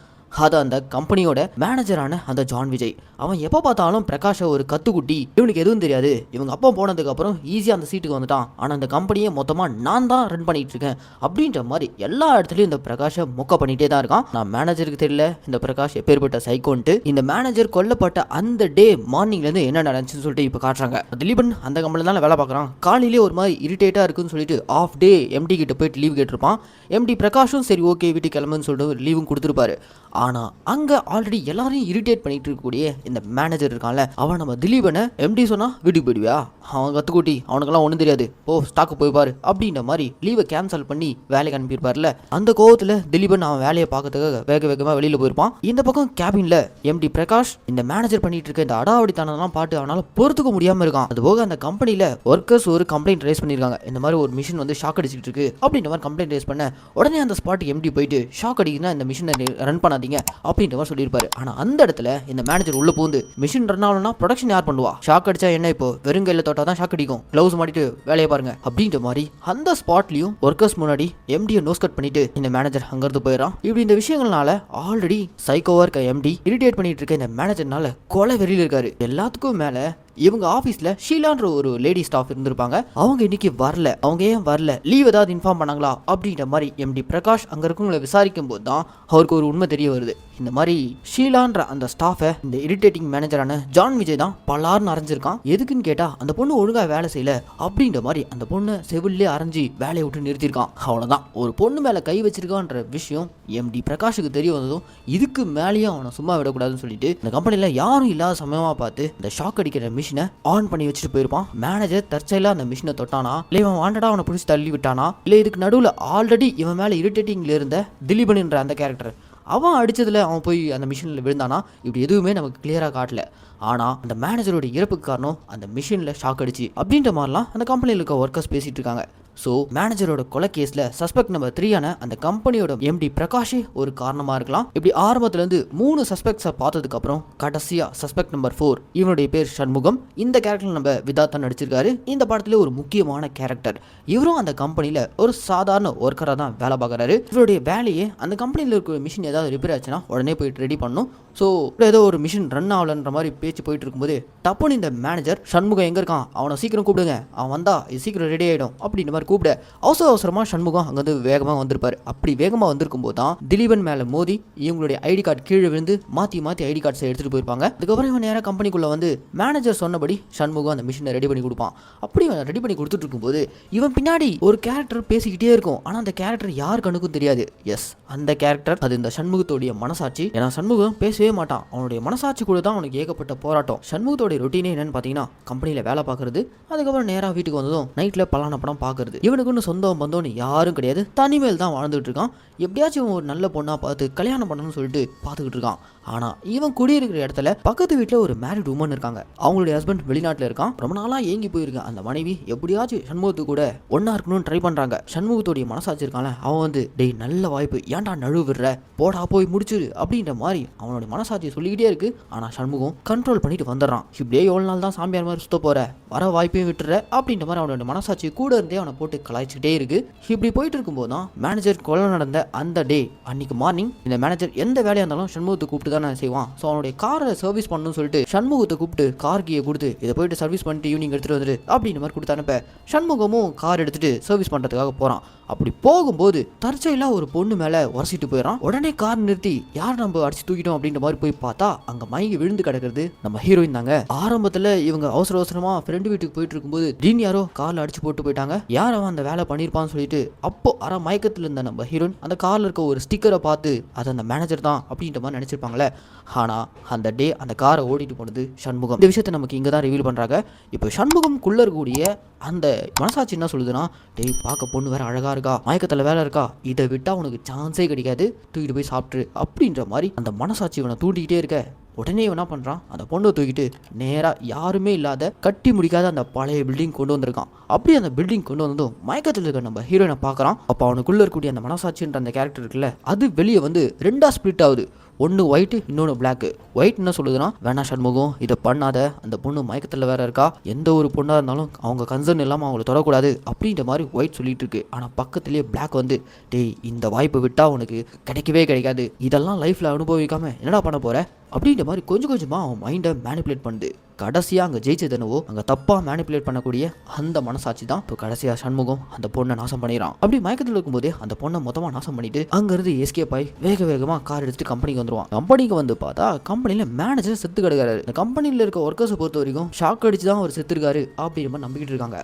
[SPEAKER 1] அது அந்த கம்பெனியோட மேனேஜரான அந்த ஜான் விஜய். அவன் எப்போ பார்த்தாலும் பிரகாஷை ஒரு கத்துக்குட்டி, இவனுக்கு எதுவும் தெரியாது, இவங்க அப்பா போனதுக்கு அப்புறம் ஈஸியாக அந்த சீட்டுக்கு வந்துட்டான், ஆனால் அந்த கம்பெனியை மொத்தமாக நான் தான் ரன் பண்ணிட்டு இருக்கேன் அப்படின்ற மாதிரி எல்லா இடத்துலையும் இந்த பிரகாஷை மொக்க பண்ணிட்டே தான் இருக்கான். நான் மேனேஜருக்கு தெரியல இந்த பிரகாஷ் எப்பேற்பட்ட சைக்கோன்ட்டு. இந்த மேனேஜர் கொல்லப்பட்ட அந்த டே மார்னிங்லேருந்து என்ன நடந்துச்சுன்னு சொல்லிட்டு இப்போ காட்டுறாங்க. திலீபன் அந்த கம்பெனியில் தான் வேலை பார்க்குறான். காலையிலே ஒரு மாதிரி இரிட்டேட்டாக இருக்குன்னு சொல்லிட்டு ஆஃப் டே எம்டி கிட்ட போயிட்டு லீவ் கேட்டிருப்பான். எம்டி பிரகாஷும் சரி ஓகே வீட்டுக்கு கிளம்புன்னு சொல்லிட்டு லீவும் கொடுத்துருப்பாரு. ஆனால் அங்கே ஆல்ரெடி எல்லாரையும் இரிட்டேட் பண்ணிட்டு இருக்கக்கூடிய இந்த மேனேஜர் இருக்கான்ல, அவன் நம்ம திலீபனை எம்டி சொன்னா வீட்டுக்கு போயிடுவியா, அவன் கத்துக்கூட்டி அவனுக்கெல்லாம் ஒன்றும் தெரியாது, ஓ ஸ்டாக்கு போய்பாரு அப்படின்ற மாதிரி லீவை கேன்சல் பண்ணி வேலைக்கு அனுப்பியிருப்பார்ல. அந்த கோவத்தில் திலீபன் அவன் வேலையை பார்க்கறதுக்காக வேகமாக வெளியில் போயிருப்பான். இந்த பக்கம் கேபின்ல எம்டி பிரகாஷ் இந்த மேனேஜர் பண்ணிட்டு இருக்க இந்த அடாவடித்தனம்லாம் பாட்டு அவனால் பொறுத்துக்க முடியாமல் இருக்கான். அதுபோக அந்த கம்பெனியில் ஒர்க்கர்ஸ் ஒரு கம்ப்ளைண்ட் ரைஸ் பண்ணியிருக்காங்க. இந்த மாதிரி ஒரு மிஷின் வந்து ஷாக் அடிச்சுட்டு இருக்கு அப்படின்ற மாதிரி கம்ப்ளைண்ட் ரைஸ் பண்ண உடனே அந்த ஸ்பாட்டுக்கு எம்டி போயிட்டு ஷாக் அடிக்குதுன்னா இந்த மிஷினை ரன் பண்ணாதீங்க அப்படின்ற மாதிரி சொல்லியிருப்பாரு. ஆனா அந்த இடத்துல இந்த மேனேஜர் உள்ள பூந்து மிஷின் ரன் ஆகணும்னா ப்ரொடக்ஷன் யார் பண்ணுவா, ஷாக் அடிச்சா என்ன இப்போ வெறுங்கையில தொட்டா தான் ஷாக் அடிக்கும், கிளவுஸ் மாட்டிட்டு வேலையை பாருங்க அப்படின்ற மாதிரி அந்த ஸ்பாட்லயும் ஒர்க்கர்ஸ் முன்னாடி எம்டியை நோஸ் கட் பண்ணிட்டு இந்த மேனேஜர் அங்கிருந்து போயிடறான். இப்படி இந்த விஷயங்கள்னால ஆல்ரெடி சைக்கோவா இருக்க எம்டி இரிட்டேட் பண்ணிட்டு இருக்க இந்த மேனேஜர்னால கொலை வெறியில் இருக்காரு. எல்லாத்துக்கும் மேல இவங்க ஆபீஸ்ல ஷீலான்ற ஒரு லேடி ஸ்டாஃப் இருந்திருப்பாங்க. அவங்க இன்னைக்கு வரல, அவங்க ஏன் வரல, லீவ் ஏதாவது இன்ஃபார்ம் பண்ணாங்களா அப்படின்ற மாதிரி எம்டி பிரகாஷ் அங்க இருக்கவங்களை விசாரிக்கும் போது தான் அவருக்கு ஒரு உண்மை தெரிய வருது. இந்த மாதிரி ஷீலான்ற அந்த ஸ்டாஃபை இந்த இரிட்டேட்டிங் மேனேஜரான ஜான் விஜய் தான் பலார்னு அரைஞ்சிருக்கான். எதுக்குன்னு கேட்டா அந்த பொண்ணு ஒழுங்கா வேலை செய்யல அப்படின்ற மாதிரி அந்த பொண்ணு செவிலே அரைஞ்சி வேலையை விட்டு நிறுத்திருக்கான். அவ்வளவுதான், ஒரு பொண்ணு மேல கை வச்சிருக்கான்ற விஷயம் எம்டி பிரகாஷுக்கு தெரிய வந்ததும் இதுக்கு மேலேயும் அவனை சும்மா விடக்கூடாதுன்னு சொல்லிட்டு இந்த கம்பெனில யாரும் இல்லாத சமயமா பார்த்து இந்த ஷாக் அடிக்கிற மிஷினை ஆன் பண்ணி வச்சுட்டு போயிருப்பான். மேனேஜர் தற்செயலா அந்த மிஷினை தொட்டானா, இல்ல இவன் வாண்டடா அவனை பிடிச்சி தள்ளி விட்டானா, இல்ல இதுக்கு நடுவில் ஆல்ரெடி இவன் மேல இரிட்டேட்டிங்ல இருந்த திலீபன் என்ற அந்த கேரக்டர் அவன் அடிச்சதுல அவன் போய் அந்த மிஷினில் விழுந்தானா, இப்படி எதுவுமே நமக்கு கிளியரா காட்டல. ஆனால் அந்த மேனேஜரோட இறப்புக்கு காரணம் அந்த மிஷினில் ஷாக் அடிச்சு அப்படின்ற மாதிரிலாம் அந்த கம்பெனியில் இருக்க ஒர்க்கர்ஸ் பேசிட்டு இருக்காங்க. ஸோ மேனேஜரோட கொலை கேஸில் சஸ்பெக்ட் நம்பர் 3 அந்த கம்பெனியோட எம்டி பிரகாஷே ஒரு காரணமாக இருக்கலாம். இப்படி ஆரம்பத்துலேருந்து 3 சஸ்பெக்ட்ஸை பார்த்ததுக்கு அப்புறம் கடைசியாக சஸ்பெக்ட் நம்பர் 4 இவனுடைய பேர் சண்முகம். இந்த கேரக்டர் நம்ம விதாத்தா நடிச்சிருக்காரு. இந்த படத்துல ஒரு முக்கியமான கேரக்டர். இவரும் அந்த கம்பெனியில் ஒரு சாதாரண ஒர்க்கராக தான் வேலை பார்க்குறாரு. இவருடைய வேலையே அந்த கம்பெனியில் இருக்கிற மிஷின் ஏதாவது ரிப்பேர் ஆச்சுன்னா உடனே போயிட்டு ரெடி பண்ணணும். ஸோ ஏதோ ஒரு மிஷின் ரன் ஆகலன்ற மாதிரி பேச்சு போயிட்டு இருக்கும்போது டப்புன்னு இந்த மேனேஜர் சண்முகம் எங்கே இருக்கான், அவனை சீக்கிரம் கூப்பிடுங்க, அவன் வந்தா இது சீக்கிரம் ரெடி ஆகிடும் அப்படின்ற மாதிரி கூப்பிட அவசரமாக சண்முகம் அங்கே வந்து வேகமாக வந்திருப்பாரு. அப்படி வேகமாக வந்திருக்கும் போது தான் திலீபன் மேலே மோதி இவங்களுடைய ஐடி கார்டு கீழே விழுந்து மாற்றி ஐடி கார்ட்ஸை எடுத்துகிட்டு போயிருப்பாங்க. அதுக்கப்புறம் இவன் நேராக கம்பெனிக்குள்ளே வந்து மேனேஜர் சொன்னபடி சண்முகம் அந்த மிஷினை ரெடி பண்ணி கொடுப்பான். அப்படி அவன் ரெடி பண்ணி கொடுத்துட்டு இருக்கும்போது இவன் பின்னாடி ஒரு கேரக்டர் பேசிக்கிட்டே இருக்கும். ஆனால் அந்த கேரக்டர் யார் கண்ணுக்கும் தெரியாது. எஸ், அந்த கேரக்டர் அது இந்த சண்முகத்தோடைய மனசாட்சி. ஏன்னா சண்முகம் பேசவே மாட்டான். அவனுடைய மனசாட்சி கூட தான் அவனுக்கு ஏகப்பட்ட போராட்டம். சண்முகத்தோடைய ரொட்டீனே என்னன்னு பார்த்தீங்கன்னா கம்பெனியில் வேலை பார்க்கறது, அதுக்கப்புறம் நேராக வீட்டுக்கு வந்ததும் நைட்டில் பலான படம் பார்க்கறது. இவனுக்குன்னு சொந்தம் பந்தோன்னு யாரும் கிடையாது. தனிமேல் தான் வாழ்ந்துட்டு இருக்கான். எப்படியாச்சும் ஒரு நல்ல பொண்ணா பார்த்து கல்யாணம் பண்ணணும்னு சொல்லிட்டு பார்த்துக்கிட்டு இருக்கான். ஆனால் இவன் குடியிருக்கிற இடத்துல பக்கத்து வீட்டில் ஒரு மேரிட் உமன் இருக்காங்க. அவங்களுடைய ஹஸ்பண்ட் வெளிநாட்டில் இருக்கான். ரொம்ப நாளாக ஏங்கி போயிருக்கான். அந்த மனைவி எப்படியாச்சும் சண்முகத்து கூட ஒன்னா இருக்கணும்னு ட்ரை பண்ணுறாங்க. சண்முகத்தோடைய மனசாட்சி இருக்கான்ல, அவன் வந்து டேய் நல்ல வாய்ப்பு, ஏன்டா நழுவிடுற, போடா போய் முடிச்சிரு அப்படின்ற மாதிரி அவனுடைய மனசாட்சியை சொல்லிக்கிட்டே இருக்கு. ஆனால் சண்முகம் கண்ட்ரோல் பண்ணிட்டு வந்துடுறான். இப்படியே எவ்வளோ நாள் தான் சாமியார் மாதிரி சுத்த போற, வர வாய்ப்பையும் விட்டுற அப்படின்ற மாதிரி அவனோட மனசாட்சி கூட இருந்தே அவனை போட்டு கலாய்ச்சிக்கிட்டே இருக்கு. இப்படி போயிட்டு இருக்கும்போது தான் மேனேஜர் கொலை நடந்த அந்த டே அன்னைக்கு மார்னிங் இந்த மேனேஜர் எந்த வேலையாக இருந்தாலும் சண்முகத்தை கூப்பிட்டு தானே செய்வான். ஸோ அவனுடைய காரை சர்வீஸ் பண்ணணும்னு சொல்லிட்டு சண்முகத்தை கூப்பிட்டு கார் கீயை கொடுத்து இதை போயிட்டு சர்வீஸ் பண்ணிட்டு ஈவினிங் எடுத்துட்டு வந்துட்டு அப்படின்ற மாதிரி கொடுத்து அனுப்ப சண்முகமும் கார் எடுத்துட்டு சர்வீஸ் பண்ணுறதுக்காக போகிறான். அப்படி போகும்போது தற்செயலாக ஒரு பொண்ணு மேலே உரசிட்டு போயிடறான். உடனே கார் நிறுத்தி யார் நம்ம அடிச்சு தூக்கிட்டோம் அப்படின்ற மாதிரி போய் பார்த்தா அங்கே மயங்கி விழுந்து கிடக்கிறது நம்ம ஹீரோயின் தாங்க. ஆரம்பத்தில் இவங்க அவசரமாக ஃப்ரெண்டு வீட்டுக்கு போயிட்டு இருக்கும்போது திடீர்னு யாரோ காரில் அடிச்சு போட்டு போயிட்டாங்க. யார் அவன் அந்த வேலை பண்ணியிருப்பான்னு சொல்லிட்டு அப்போ மயக்கத்தில் இருந்த நம்ம ஹீரோயின் அந்த காரில் இருக்க ஒரு ஸ்டிக்கரை பார்த்து அது அந்த மேனேஜர் தான் அப்படின்ற மாதிரி நினச்சிருப்பாங்களே. ஆனால் அந்த டே அந்த காரை ஓடிட்டு போனது சண்முகம். இந்த விஷயத்தை நமக்கு இங்கே தான் ரிவீல் பண்ணுறாங்க. இப்போ சண்முகம்குள்ளே இருக்கக்கூடிய அந்த மனசாட்சி என்ன சொல்லுதுன்னா, டேய் பார்க்க பொண்ணு வேற அழகா இருக்கா, மயக்கத்தில் வேலை இருக்கா, இதை விட்டா உனக்கு சான்ஸே கிடைக்காது, தூக்கிட்டு போய் சாப்பிட்ரு அப்படின்ற மாதிரி அந்த மனசாட்சி இவனை தூண்டிக்கிட்டே இருக்க உடனே என்ன பண்ணுறான், அந்த பொண்ணை தூக்கிட்டு நேராக யாருமே இல்லாத கட்டி முடிக்காத அந்த பழைய பில்டிங் கொண்டு வந்திருக்கான். அப்படி அந்த பில்டிங் கொண்டு வந்ததும் மயக்கத்தில் இருக்க நம்ம ஹீரோயினை பார்க்குறான். அப்போ அவனுக்குள்ளே இருக்கக்கூடிய அந்த மனசாட்சின்ற அந்த கேரக்டர் இருக்குல்ல, அது வெளியே வந்து 2ஆக ஸ்பிளிட் ஆகுது. ஒன்று ஒயிட்டு, இன்னொன்று பிளாக்கு. ஒயிட் என்ன சொல்லுதுன்னா, வேணா சண்முகம் இதை பண்ணாத, அந்த பொண்ணு மயக்கத்தில் வேற இருக்கா, எந்த ஒரு பொண்ணாக இருந்தாலும் அவங்க கன்சர்ன் இல்லாமல் அவங்கள தொடக்கூடாது அப்படின்ற மாதிரி ஒயிட் சொல்லிட்டு இருக்கு. ஆனால் பக்கத்துலேயே பிளாக் வந்து, டேய் இந்த வாய்ப்பை விட்டா உனக்கு கிடைக்கவே கிடைக்காது, இதெல்லாம் லைஃப்பில் அனுபவிக்காம என்னடா பண்ண போற அப்படின்ற மாதிரி கொஞ்சம் கொஞ்சமாக அவன் மைண்டை மேனிப்புலேட் பண்ணுது. கடைசியாக அங்கே ஜெயிச்சது என்னவோ அங்கே தப்பாக மேனிப்புலேட் பண்ணக்கூடிய அந்த மனசாட்சி தான் இப்போ கடைசியாக சண்முகம் அந்த பொண்ணை நாசம் பண்ணிடுறான். அப்படி மயக்கத்தில் இருக்கும்போதே அந்த பொண்ணை மொத்தமாக நாசம் பண்ணிட்டு அங்கேருந்து எஸ்கேப் ஆகி வேகமாக கார் எடுத்துட்டு கம்பெனிக்கு வந்துடுவான். கம்பெனிக்கு வந்து பார்த்தா கம்பெனியில் மேனேஜர் செத்து கிடக்காரு. இந்த கம்பெனியில் இருக்க ஒர்க்கர்ஸை பொறுத்த வரைக்கும் ஷாக் அடிச்சு தான் அவர் செத்துருக்காரு அப்படின்ற மாதிரி நம்பிக்கிட்டு இருக்காங்க.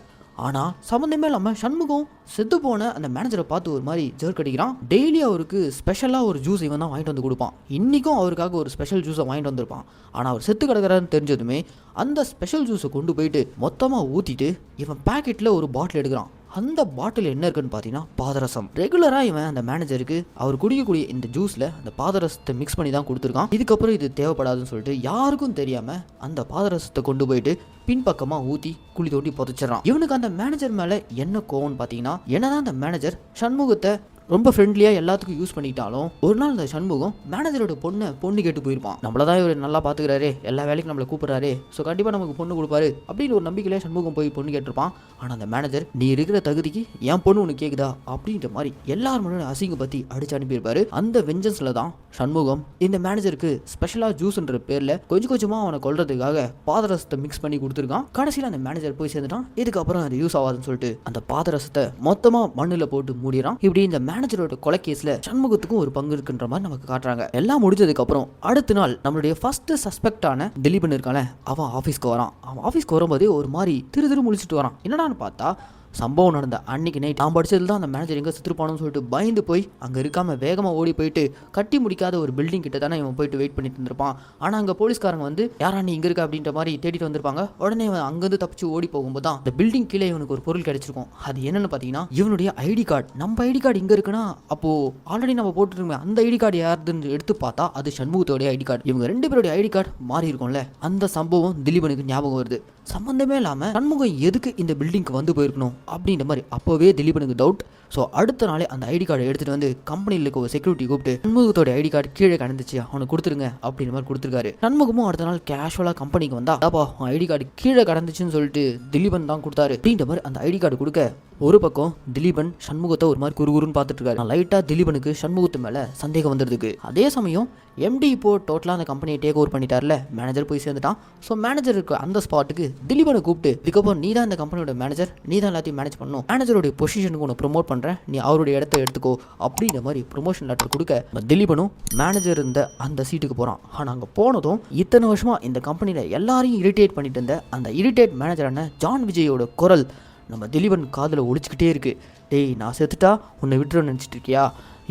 [SPEAKER 1] ஆனால் சம்மந்தமே இல்லாமல் சண்முகம் செத்து போன அந்த மேனேஜரை பார்த்து ஒரு மாதிரி ஜர்க் அடிக்கிறான். டெய்லி அவருக்கு ஸ்பெஷலாக ஒரு ஜூஸ் இவன் தான் வாங்கிட்டு வந்து கொடுப்பான். இன்றைக்கும் அவருக்காக ஒரு ஸ்பெஷல் ஜூஸை வாங்கிட்டு வந்திருப்பான். ஆனால் அவர் செத்து கிடக்கிறாருன்னு தெரிஞ்சதுமே அந்த ஸ்பெஷல் ஜூஸை கொண்டு போயிட்டு மொத்தமாக ஊற்றிட்டு இவன் பேக்கெட்டில் ஒரு பாட்டில் எடுக்கிறான். அந்த பாட்டில் என்ன இருக்குன்னு பார்த்தீங்கன்னா பாதரசம். ரெகுலராக இவன் அந்த மேனேஜருக்கு அவர் குடிக்கக்கூடிய இந்த ஜூஸில் அந்த பாதரசத்தை மிக்ஸ் பண்ணி தான் கொடுத்துருக்கான். இதுக்கப்புறம் இது தேவைப்படாதுன்னு சொல்லிட்டு யாருக்கும் தெரியாமல் அந்த பாதரசத்தை கொண்டு போயிட்டு பின்பக்கமாக ஊற்றி குழி தோண்டி புதைச்சிடறான். இவனுக்கு அந்த மேனேஜர் மேலே என்ன கோவம்னு பார்த்தீங்கன்னா, என்னதான் அந்த மேனேஜர் சண்முகத்தை ரொம்ப ஃப்ரெண்ட்லியாக எல்லாத்துக்கும் யூஸ் பண்ணிட்டாலும் ஒரு நாள் இந்த சண்முகம் மேனேஜரோட பொண்ணு கேட்டு போயிருப்பான். நம்மள தான் இவர் நல்லா பார்த்துக்கிறாரு, எல்லா வேலைக்கும் நம்மளை கூப்பிட்றாரு, ஸோ கண்டிப்பாக நமக்கு பொண்ணு கொடுப்பாரு அப்படின்னு ஒரு நம்பிக்கையிலே சண்முகம் போய் பொண்ணு கேட்டிருப்பான். ஆனால் அந்த மேனேஜர் நீ இருக்கிற தகுதிக்கு என் பொண்ணு உனக்கு கேட்குதா அப்படின்ற மாதிரி எல்லாரும் முன்னாடி அசிங்க பற்றி அடிச்சு அனுப்பியிருப்பாரு. அந்த வெஞ்சன்ஸில் தான் சண்முகம் இந்த மேனேஜருக்கு ஸ்பெஷலாக ஜூஸ்ன்ற பேரில் கொஞ்சம் கொஞ்சமாக அவனை கொல்றதுக்காக பாதரசத்தை மிக்ஸ் பண்ணி கொடுத்துருக்கான். கடைசியில் அந்த மேனேஜர் போய் சேர்ந்துட்டான். இதுக்கப்புறம் அது யூஸ் ஆகாதுன்னு சொல்லிட்டு அந்த பாதரசத்தை மொத்தமாக மண்ணில் போட்டு மூடிறான். இப்படி இந்த மேனேஜரோட கொலை கேஸில் சண்முகத்துக்கும் ஒரு பங்கு இருக்குன்ற மாதிரி நமக்கு காட்டுறாங்க. எல்லாம் முடிஞ்சதுக்கு அப்புறம் அடுத்த நாள் நம்மளுடைய ஃபர்ஸ்ட் சஸ்பெக்டான திலீபன் இருக்கான அவன் ஆஃபீஸ்க்கு வரான். அவன் ஆஃபீஸ்க்கு வரும்போதே ஒரு மாதிரி திரு முழிச்சிட்டு வரான். என்னடான்னு பார்த்தா சம்பவம் நடந்த அன்னைக்கு நைட் நான் படிச்சது தான் அந்த மேனேஜர் எங்கே செத்துருப்பானு சொல்லிட்டு பயந்து போய் அங்கே இருக்காமல் வேகமாக ஓடி போயிட்டு கட்டி முடிக்காத ஒரு பில்டிங் கிட்ட தானே இவன் போயிட்டு வெயிட் பண்ணிட்டு இருந்திருப்பான். ஆனால் அங்கே போலீஸ்காரங்க வந்து யாரா நீ இங்கே இருக்க அப்படின்ற மாதிரி தேடிட்டு வந்திருப்பாங்க. உடனே அவன் அங்கேருந்து தப்பிச்சு ஓடி போகும்போது தான் அந்த பில்டிங் கீழே இவனுக்கு ஒரு பொருள் கிடைச்சிருக்கும். அது என்னன்னு பார்த்தீங்கன்னா இவனுடைய ஐடி கார்டு. நம்ம ஐடி கார்டு இங்கே இருக்குன்னா அப்போ ஆல்ரெடி நம்ம போட்டுருக்கோமே அந்த ஐடி கார்டு யாருன்னு எடுத்து பார்த்தா அது சண்முகத்தோடைய ஐடி கார்டு. இவங்க 2 பேருடைய ஐடி கார்டு மாறி இருக்கும்ல. அந்த சம்பவம் திலீபனுக்கு ஞாபகம் வருது. சம்பந்தமே இல்லாமல் சண்முகம் எதுக்கு இந்த பில்டிங்க்கு வந்து போயிருக்கணும் அப்படின்ற மாதிரி அப்போவே திலீபனுக்கு டவுட். ஸோ அடுத்த நாளே அந்த ஐடி கார்டை எடுத்துகிட்டு வந்து கம்பெனியில் இருக்க ஒரு செக்யூரிட்டி கூப்பிட்டு சண்முகத்தோட ஐடி கார்டு கீழே கிடந்துச்சு அவனுக்கு கொடுத்துருங்க அப்படின்ற மாதிரி கொடுத்துருக்காரு. சண்முகமும் அடுத்த நாள் கேஷுவலாக கம்பெனிக்கு வந்தா அப்பா ஐடி கார்டு கீழே கிடந்துச்சுன்னு சொல்லிட்டு திலீபன் தான் கொடுத்தாரு அப்படின்ற மாதிரி அந்த ஐடி கார்டு கொடுக்க ஒரு பக்கம் திலீபன் சண்முகத்தை ஒரு மாதிரி குறுகுறுன்னு பார்த்துட்டு இருக்காரு. லைட்டாக திலீபனுக்கு சண்முகத்து மேலே சந்தேகம் வந்துருக்கு. அதே சமயம் எம்டி இப்போ டோட்டலாக அந்த கம்பெனியை டேக் ஓவர் பண்ணிட்டார்ல, மேனேஜர் போய் சேர்ந்துட்டான். ஸோ மேனேஜர் இருக்க அந்த ஸ்பாட்டுக்கு திலீபனை கூப்பிட்டு இதுக்கப்புறம் நீ தான் இந்த கம்பெனியோட மேனேஜர், நீ தான் எல்லாத்தையும் மேனேஜ் பண்ணணும், மேனேஜருடைய பொசிஷனுக்கு உன்னை ப்ரொமோட் பண்ணுறேன், நீ அவருடைய இடத்த எடுத்துக்கோ அப்படின்ற மாதிரி ப்ரொமோஷன் லெட்டர் கொடுக்க திலீபனும் மேனேஜர் இருந்த அந்த சீட்டுக்கு போகிறான். ஆனால் அங்கே போனதும் இத்தனை வருஷமாக இந்த கம்பெனியில் எல்லாரையும் இரிட்டேட் பண்ணிட்டு இருந்த அந்த இரிட்டேட் மேனேஜரான ஜான் விஜயோட குரல் நம்ம திலீபன் காதில் ஒழிச்சிக்கிட்டே இருக்கு. டேய் நான் செத்துட்டா உன்னை விட்டுறன்னு நினச்சிட்டு இருக்கியா,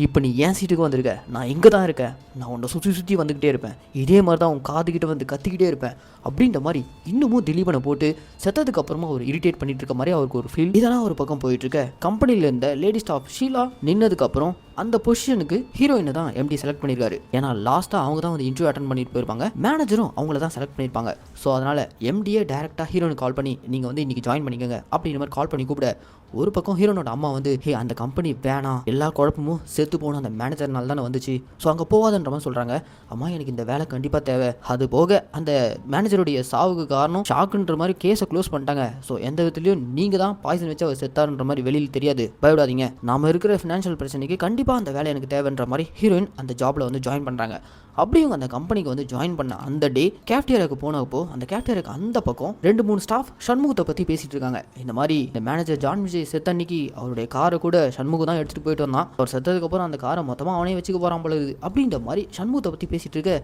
[SPEAKER 1] இப்போ நீ ஏன் சீட்டுக்கு வந்திருக்க, நான் இங்கே தான் இருக்கேன், நான் உன்னை சுற்றி வந்துக்கிட்டே இருப்பேன், இதே மாதிரி தான் உன் காதுகிட்ட வந்து கத்திக்கிட்டே இருப்பேன் அப்படின்ற மாதிரி இன்னமும் திலீபனை போட்டு செத்ததுக்கு அப்புறமா அவர் இரிட்டேட் பண்ணிட்டு இருக்க மாதிரி அவருக்கு ஒரு ஃபீல். இதெல்லாம் ஒரு பக்கம் போயிட்டு இருக்க கம்பெனியில் இருந்த லேடி ஸ்டாஃப் ஷீலா நின்னதுக்கு அப்புறம் அந்த பொசிஷனுக்கு ஹீரோயினை தான் எம்டி செலக்ட் பண்ணியிருக்காரு. ஏன்னா லாஸ்ட்டாக அவங்க தான் வந்து இன்டர்வியூ அட்டன் பண்ணிட்டு போயிருப்பாங்க, மேனேஜரும் அவங்கள தான் செலக்ட் பண்ணியிருப்பாங்க. ஸோ அதனால் எம்டியே டேரெக்டாக ஹீரோனுக்கு கால் பண்ணி நீங்கள் வந்து இன்றைக்கி ஜாயின் பண்ணிக்கோங்க அப்படின்ற மாதிரி கால் பண்ணி கூப்பிட ஒரு பக்கம் ஹீரோனோட அம்மா வந்து ஹே அந்த கம்பெனி வேணாம், எல்லா குழப்பமும் செத்து போன அந்த மேனேஜர்னால தானே வந்துச்சு, ஸோ அங்கே போகாதன்ற மாதிரி சொல்கிறாங்க. அம்மா எனக்கு இந்த வேலை கண்டிப்பாக தேவை, அது போக அந்த மேனேஜருடைய சாவுக்கு காரணம் ஷாக்குன்ற மாதிரி கேஸை க்ளோஸ் பண்ணிட்டாங்க, ஸோ எந்த விதத்துலையும் நீங்கள் தான் பாய்சன் வச்சு அவர் செத்தாருன்ற மாதிரி வெளியில் தெரியாது, பயப்படாதீங்க, நாம இருக்கிற ஃபினான்ஷியல் பிரச்சனைக்கு கண்டிப்பாக அந்த வேலை எனக்கு தேவைன்ற மாதிரி ஹீரோயின் அந்த ஜாப்ல வந்து ஜாயின் பண்ணுறாங்க. அப்படியும் அந்த கம்பெனிக்கு வந்து ஜாயின் பண்ண அந்த டே கேஃப்டேரியாவுக்கு போனப்போ அந்த கேஃப்டேரியாவுக்கு அந்த பக்கம் 2-3 ஸ்டாஃப் சண்முகத்தை பற்றி பேசிட்டு இருக்காங்க. இந்த மாதிரி இந்த மேனேஜர் ஜான் விஜய் செத்த அன்னைக்கு அவருடைய காரை கூட சண்முகம் தான் எடுத்துகிட்டு போயிட்டு வந்தான், அவர் செத்ததுக்கப்புறம் அந்த காரை மொத்தமாக அவனே வச்சுக்க போகிறான் போல அப்படின்ற மாதிரி சண்முகத்தை பற்றி பேசிட்டு இருக்க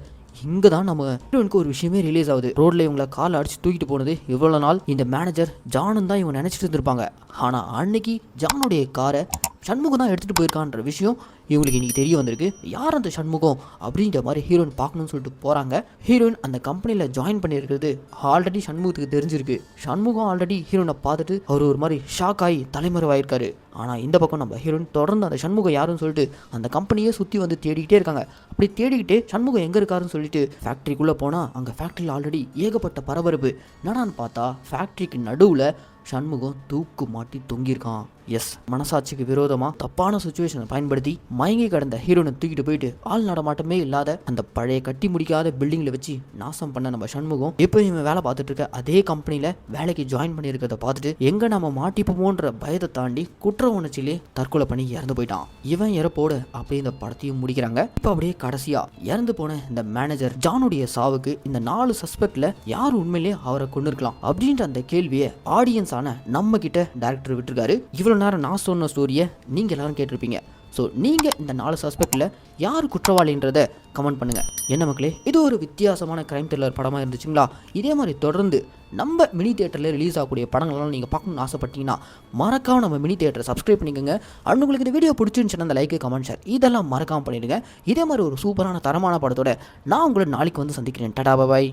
[SPEAKER 1] இங்கே தான் நம்ம ஹீரோனுக்கு ஒரு விஷயமே ரிலீஸ் ஆகுது. ரோட்ல இவங்களை காலை அடிச்சு தூக்கிட்டு போனது இவ்வளோ நாள் இந்த மேனேஜர் ஜானுன்னு தான் இவங்க நினச்சிட்டு இருந்திருப்பாங்க. ஆனால் அன்னைக்கு ஜானுடைய காரை சண்முகம் தான் எடுத்துகிட்டு போயிருக்கான்ற விஷயம் இவங்களுக்கு இன்றைக்கி தெரிய வந்திருக்கு. யார் அந்த சண்முகம் அப்படின்ற மாதிரி ஹீரோயின் பார்க்கணும்னு சொல்லிட்டு போகிறாங்க. ஹீரோயின் அந்த கம்பெனியில் ஜாயின் பண்ணியிருக்கிறது ஆல்ரெடி சண்முகத்துக்கு தெரிஞ்சிருக்கு. சண்முகம் ஆல்ரெடி ஹீரோனை பார்த்துட்டு அவர் ஒரு மாதிரி ஷாக் ஆகி தலைமறைவாயிருக்காரு. ஆனால் இந்த பக்கம் நம்ம ஹீரோயின் தொடர்ந்து அந்த சண்முகம் யாருன்னு சொல்லிட்டு அந்த கம்பெனியே சுற்றி வந்து தேடிக்கிட்டே இருக்காங்க. அப்படி தேடிக்கிட்டே சண்முகம் எங்கே இருக்காருன்னு சொல்லிட்டு ஃபேக்ட்ரிக்குள்ளே போனால் அங்கே ஃபேக்ட்ரியில் ஆல்ரெடி ஏகப்பட்ட பரபரப்பு. என்னடான்னு பார்த்தா ஃபேக்ட்ரிக்கு நடுவில் சண்முகம் தூக்கு மாட்டி தொங்கியிருக்கான். எஸ், மனசாட்சிக்கு விரோதமாக தப்பான சுச்சுவேஷனை பயன்படுத்தி மயங்கி கடந்த ஹீரோனை தூக்கிட்டு போயிட்டு ஆள் நடமாட்டமே இல்லாத அந்த பழைய கட்டி முடிக்காத பில்டிங்கில் வச்சு நாசம் பண்ண நம்ம சண்முகம் இப்போ இவன் வேலை பார்த்துட்டு இருக்க அதே கம்பெனியில் வேலைக்கு ஜாயின் பண்ணியிருக்கிறத பார்த்துட்டு எங்கே நம்ம மாட்டிப்போமோன்ற பயத்தை தாண்டி குற்ற உணர்ச்சியிலே தற்கொலை பண்ணி இறந்து போயிட்டான். இவன் இறப்போடு அப்படியே இந்த படத்தையும் முடிக்கிறாங்க. இப்போ அப்படியே கடைசியாக இறந்து போன இந்த மேனேஜர் ஜானுடைய சாவுக்கு இந்த 4 சஸ்பெக்ட்ல யார் உண்மையிலேயே அவரை கொண்டு இருக்கலாம் அப்படின்ற அந்த கேள்வியை ஆடியன்ஸான நம்ம கிட்ட டைரக்டர் விட்டுருக்காரு. இவ்வளோ நேரம் நான் சொன்ன ஸ்டோரியை நீங்கள் எல்லாரும் கேட்டிருப்பீங்க. ஸோ நீங்கள் இந்த 4 சஸ்பெக்டில் யார் குற்றவாளின்றதை கமெண்ட் பண்ணுங்கள். என்ன மக்களே, இது ஒரு வித்தியாசமான கிரைம் த்ரில்லர் படமாக இருந்துச்சுங்களா? இதே மாதிரி தொடர்ந்து நம்ம மினி தியேட்டரில் ரிலீஸ் ஆகக்கூடிய படங்கள்லாம் நீங்கள் பார்க்கணும்னு ஆசைப்பட்டீங்கன்னா மறக்காம நம்ம மினி தியேட்டரை சப்ஸ்கிரைப் பண்ணிக்கோங்க. அண்ட் உங்களுக்கு இந்த வீடியோ பிடிச்சிருந்துச்சுன்னா அந்த லைக்கு கமெண்ட் ஷேர் இதெல்லாம் மறக்காமல் பண்ணிடுங்க. இதே மாதிரி ஒரு சூப்பரான தரமான படத்தோட நான் உங்களை நாளைக்கு வந்து சந்திக்கிறேன். டாடா பாய்.